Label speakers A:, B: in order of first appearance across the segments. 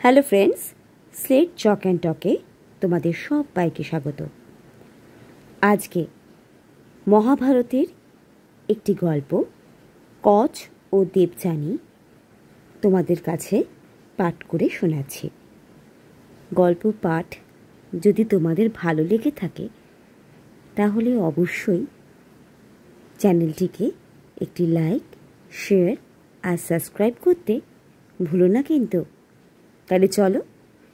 A: Hello friends, slate chalk and টকে তোমাদের সবাইকে স্বাগত। আজকে মহাভারতের একটি গল্প কচ ও দেবযানী তোমাদের কাছে পাঠ করে শোনাচ্ছি। গল্প পাঠ যদি তোমাদের ভালো লেগে থাকে তাহলে অবশ্যই চ্যানেলটিকে একটি লাইক, শেয়ার আর সাবস্ক্রাইব করতে ভুলো না কিন্তু। তাহলে চলো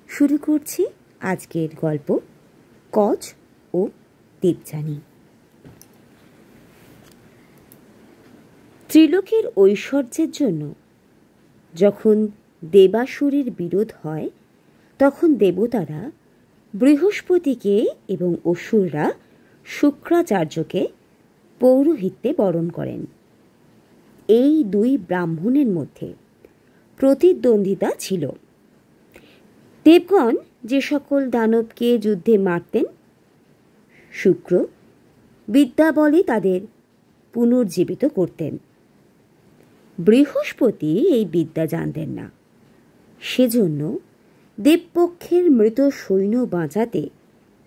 A: শুরু করছি আজকের গল্প কচ ও দেবযানী। ত্রিলোকের ঐশ্বর্যের জন্য যখন দেবাসুরের বিরোধ হয় তখন দেবতারা বৃহস্পতিকে এবং অসুররা শুক্রাচার্যকে পৌরোহিত্যে বরণ করেন। এই দুই ব্রাহ্মণের মধ্যে প্রতিদ্বন্দ্বিতা ছিল। দেবগণ যে সকল দানবকে যুদ্ধে মারতেন, শুক্র বিদ্যা বলে তাদের পুনর্জীবিত করতেন। বৃহস্পতি এই বিদ্যা জানতেন না, সেজন্য দেবপক্ষের মৃত সৈন্য বাঁচাতে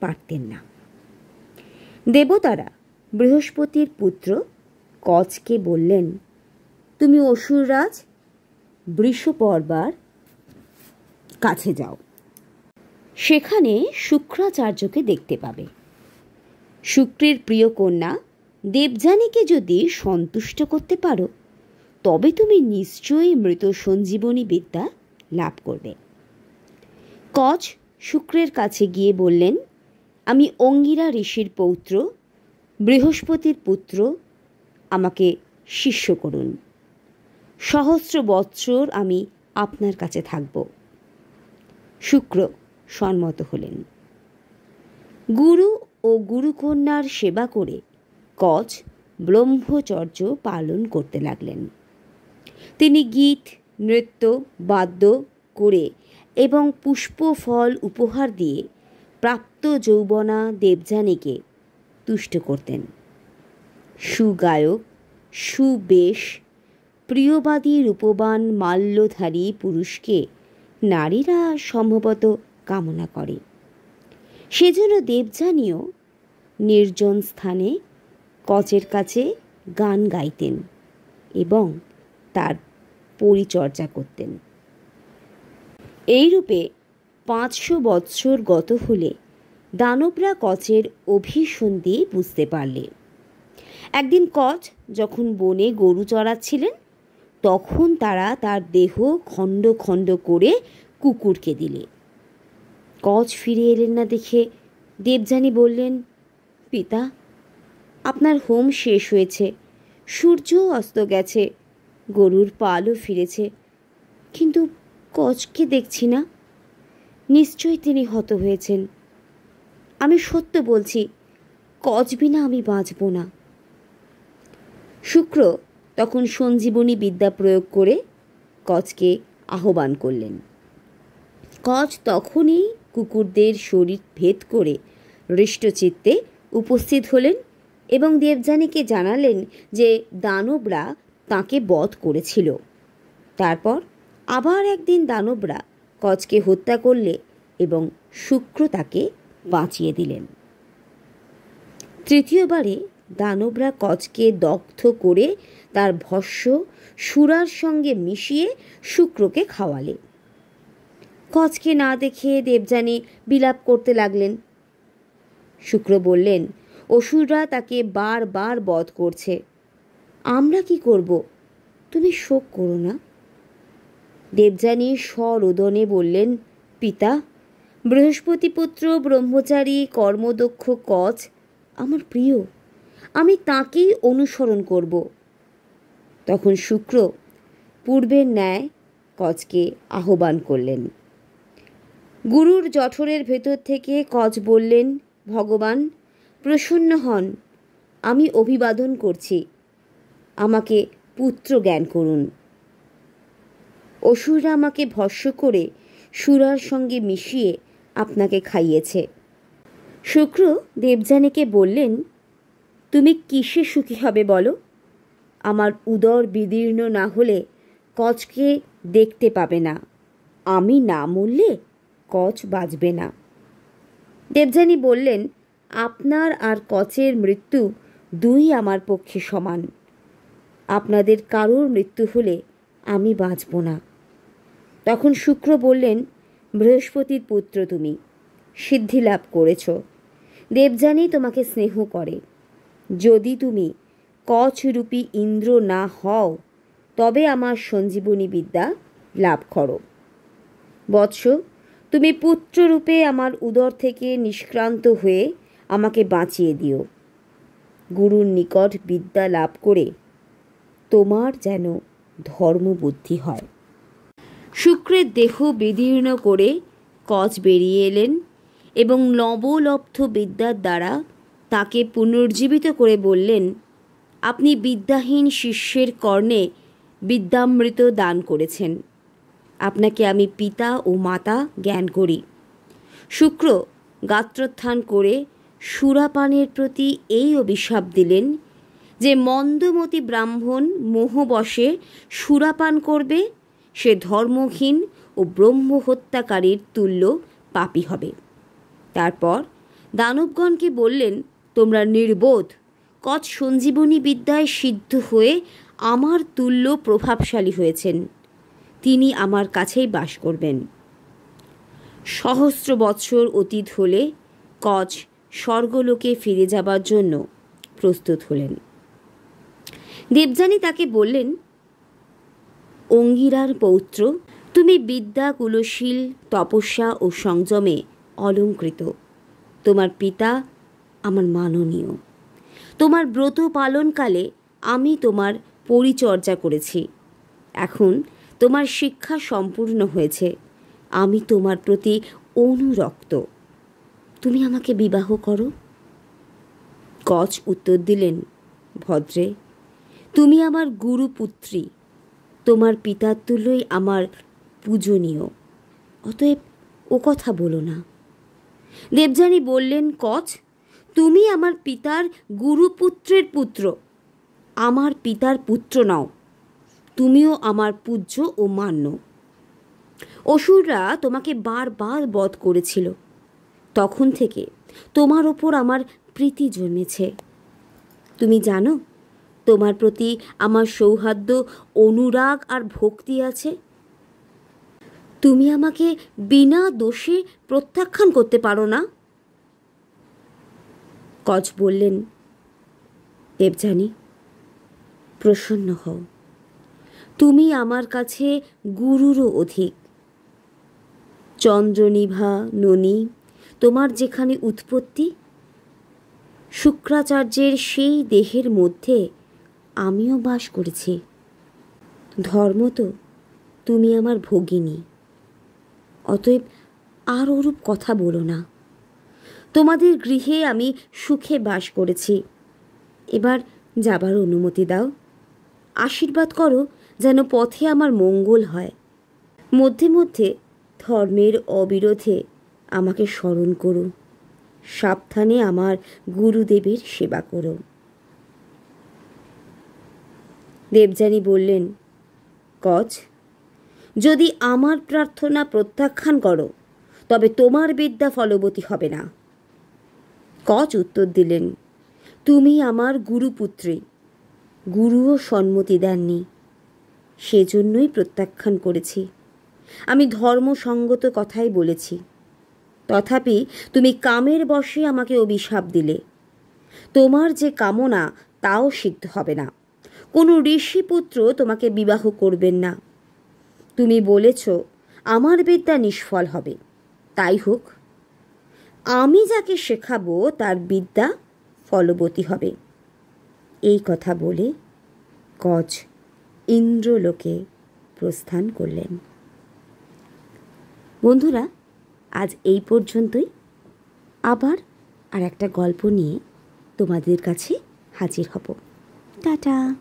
A: পারতেন না। দেবতারা বৃহস্পতির পুত্র কচকে বললেন, তুমি অসুররাজ বৃষপর্বার কাছে যাও, সেখানে শুক্রাচার্যকে দেখতে পাবে। শুক্রের প্রিয় কন্যা দেবযানীকে যদি সন্তুষ্ট করতে পারো তবে তুমি নিশ্চয়ই মৃত সঞ্জীবনী বিদ্যা লাভ করবে। কচ শুক্রের কাছে গিয়ে বললেন, আমি অঙ্গিরা ঋষির পৌত্র, বৃহস্পতির পুত্র, আমাকে শিষ্য করুন। সহস্র বৎসর আমি আপনার কাছে থাকব। শুক্র সম্মত হলেন। গুরু ও গুরুকন্যার সেবা করে কচ ব্রহ্মচর্য পালন করতে লাগলেন। তিনি গীত, নৃত্য, বাদ্য করে এবং পুষ্প ফল উপহার দিয়ে প্রাপ্ত যৌবনা দেবযানীকে তুষ্ট করতেন। সুগায়ক, সুবেশ, প্রিয়বাদী রূপবান মাল্যধারী পুরুষকে নারীরা সম্ভবত কামনা করে। সেজন্য দেবযানীও নির্জন স্থানে কচের কাছে গান গাইতেন এবং তার পরিচর্যা করতেন। এইরূপে 500 বৎসর গত হলে দানবরা কচের অভিসন্ধি বুঝতে পারলে। একদিন কচ যখন বনে গরু চড়াচ্ছিলেন তখন তারা তার দেহ খণ্ড খণ্ড করে কুকুরকে দিলে। কচ ফিরে এলেন না দেখে দেবযানী বললেন, পিতা, আপনার হোম শেষ হয়েছে, সূর্যও অস্ত গেছে, গরুর পালও ফিরেছে, কিন্তু কচকে দেখছি না। নিশ্চয়ই তিনি হত হয়েছেন। আমি সত্য বলছি, কচ বিনা আমি বাঁচব না। শুক্র তখন সঞ্জীবনী বিদ্যা প্রয়োগ করে কচকে আহ্বান করলেন। কচ তখনই কুকুরদের শরীর ভেদ করে হৃষ্টচিত্তে উপস্থিত হলেন এবং দেবযানীকে জানালেন যে দানবরা তাঁকে বধ করেছিল। তারপর আবার একদিন দানবরা কচকে হত্যা করলে এবং শুক্র তাকে বাঁচিয়ে দিলেন। তৃতীয়বারে দানবরা কচকে দগ্ধ করে তার ভস্য সুরার সঙ্গে মিশিয়ে শুক্রকে খাওয়ালে। কচকে না দেখে দেবযানী বিলাপ করতে লাগলেন। শুক্র বললেন, অসুররা তাকে বারবার বধ করছে, আমরা কি করব? তুমি শোক করো না। দেবযানী সরোদনে বললেন, পিতা, বৃহস্পতিপুত্র ব্রহ্মচারী কর্মদক্ষ কচ আমার প্রিয়, আমি তাঁকেই অনুসরণ করব। তখন শুক্র পূর্বের ন্যায় কচকে আহ্বান করলেন। গুরুর জঠরের ভেতর থেকে কচ বললেন, ভগবান প্রসন্ন হন, আমি অভিবাদন করছি, আমাকে পুত্র জ্ঞান করুন। অসুররা আমাকে ভস্য করে সুরার সঙ্গে মিশিয়ে আপনাকে খাইয়েছে। শুক্র দেবযানীকে বললেন, তুমি কিসে সুখী হবে বলো? আমার উদর বিদীর্ণ না হলে কচকে দেখতে পাবে না, আমি না মরলে কচ বাঁচবে না। দেবযানী বললেন, আপনার আর কচের মৃত্যু দুই আমার পক্ষে সমান। আপনাদের কারোর মৃত্যু হলে আমি বাঁচব না। তখন শুক্র বললেন, বৃহস্পতির পুত্র তুমি, সিদ্ধি লাভ করেছ। দেবযানী তোমাকে স্নেহ করে। যদি তুমি কচরূপী ইন্দ্র না হও তবে আমার সঞ্জীবনী বিদ্যা লাভ করো। বৎস, তুমি পুত্ররূপে আমার উদর থেকে নিষ্ক্রান্ত হয়ে আমাকে বাঁচিয়ে দিও। গুরুর নিকট বিদ্যা লাভ করে তোমার যেন ধর্মবুদ্ধি হয়। শুক্রের দেহ বিদীর্ণ করে কচ বেরিয়ে এলেন এবং নবলব্ধ বিদ্যার দ্বারা তাকে পুনর্জীবিত করে বললেন, আপনি বিদ্যাহীন শিষ্যের কর্ণে বিদ্যামৃত দান করেছেন। আপনাকে আমি পিতা ও মাতা জ্ঞান করি। শুক্র গাত্রোত্থান করে সুরাপানের প্রতি এই অভিশাপ দিলেন যে মন্দমতি ব্রাহ্মণ মোহবশে সুরাপান করবে সে ধর্মহীন ও ব্রহ্মহত্যাকারীর তুল্য পাপী হবে। তারপর দানবগণকে বললেন, তোমরা নির্বোধ। কচ সঞ্জীবনী বিদ্যায় সিদ্ধ হয়ে আমার তুল্য প্রভাবশালী হয়েছেন। তিনি আমার কাছেই বাস করবেন। সহস্র বৎসর অতীত হলে কচ স্বর্গলোকে ফিরে যাবার জন্য প্রস্তুত হলেন। দেবযানী তাকে বললেন, অঙ্গিরার পৌত্র, তুমি বিদ্যা, কুলশীল, তপস্যা ও সংযমে অলঙ্কৃত। তোমার পিতা আমার মাননীয়। তোমার ব্রত পালনকালে আমি তোমার পরিচর্যা করেছি। এখন তোমার শিক্ষা সম্পূর্ণ হয়েছে। আমি তোমার প্রতি অনুরক্ত। তুমি আমাকে বিবাহ করো। কচ উত্তর দিলেন, ভদ্রে, তুমি আমার গুরুপুত্রী। তোমার পিতার তুল্যই আমার পূজনীয়। অতএব ও কথা বলো না। দেবযানী বললেন, কচ, তুমি আমার পিতার গুরুপুত্রের পুত্র, আমার পিতার পুত্র নও। তুমিও আমার পূজ্য ও মান্য। অসুররা তোমাকে বারবার বধ করেছিল। তখন থেকে তোমার ওপর আমার প্রীতি জন্মেছে। তুমি জানো, তোমার প্রতি আমার সৌহার্দ্য, অনুরাগ আর ভক্তি আছে। তুমি আমাকে বিনা দোষে প্রত্যাখ্যান করতে পারো না। কচ বললেন, দেবযানী, প্রসন্ন হও। তুমি আমার কাছে গুরুরও অধিক। চন্দ্রনিভা ননী, তোমার যেখানে উৎপত্তি, শুক্রাচার্যের সেই দেহের মধ্যে আমিও বাস করেছি। ধর্ম তো তুমি আমার ভগিনী। অতএব আর ওরূপ কথা বলো না। তোমাদের গৃহে আমি সুখে বাস করেছি। এবার যাবার অনুমতি দাও। আশীর্বাদ করো যেন পথে আমার মঙ্গল হয়। মধ্যে মধ্যে ধর্মের অবিরোধে আমাকে স্মরণ করো। সাবধানে আমার গুরুদেবের সেবা করো। দেবযানী বললেন, কচ, যদি আমার প্রার্থনা প্রত্যাখ্যান করো তবে তোমার বিদ্যা ফলবতী হবে না। কচ উত্তর দিলেন, তুমি আমার গুরুপুত্রী। গুরুও সম্মতি দেননি, সেজন্যই প্রত্যাখ্যান করেছি। আমি ধর্মসঙ্গত কথাই বলেছি। তথাপি তুমি কামের বশে আমাকে অভিশাপ দিলে। তোমার যে কামনা তাও সিদ্ধ হবে না। কোনো ঋষিপুত্র তোমাকে বিবাহ করবেন না। তুমি বলেছ আমার বিদ্যা নিষ্ফল হবে। তাই হোক, আমি যাকে শেখাবো তার বিদ্যা ফলবতী হবে। এই কথা বলে কচ ইন্দ্রলোকে প্রস্থান করলেন। বন্ধুরা, আজ এই পর্যন্তই। আবার আর একটা গল্প নিয়ে তোমাদের কাছে হাজির হব। টাটা।